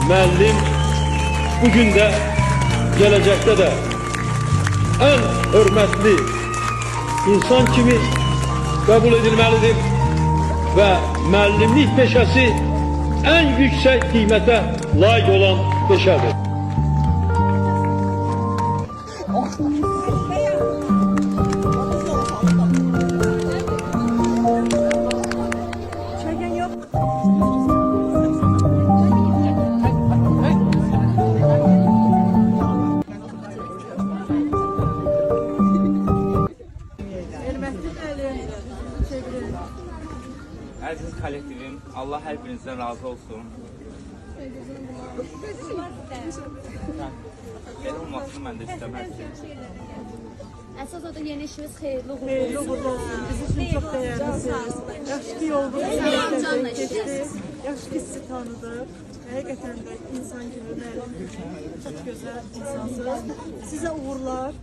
müəllim bugün də, gələcəkdə də ən hörmətli insan kimi qəbul edilməlidir və müəllimlik peşəsi ən yüksək qiymətə layiq olan peşədir. Əziz kollektivim, Allah hər birinizdən razı olsun. Belə olmasını mən də istəməzdim. Əsas o da yeni işimiz xeyirli uğurlu Xeyirli uğurlu olsun. Biz üçün çox dəyərlisiniz. Yaxşı ki yoldunuz, yaxşı ki sizi tanıdıq. Həqiqətən də insan kimi, müəllim çox gözəl insansınız. Sizə uğurlar.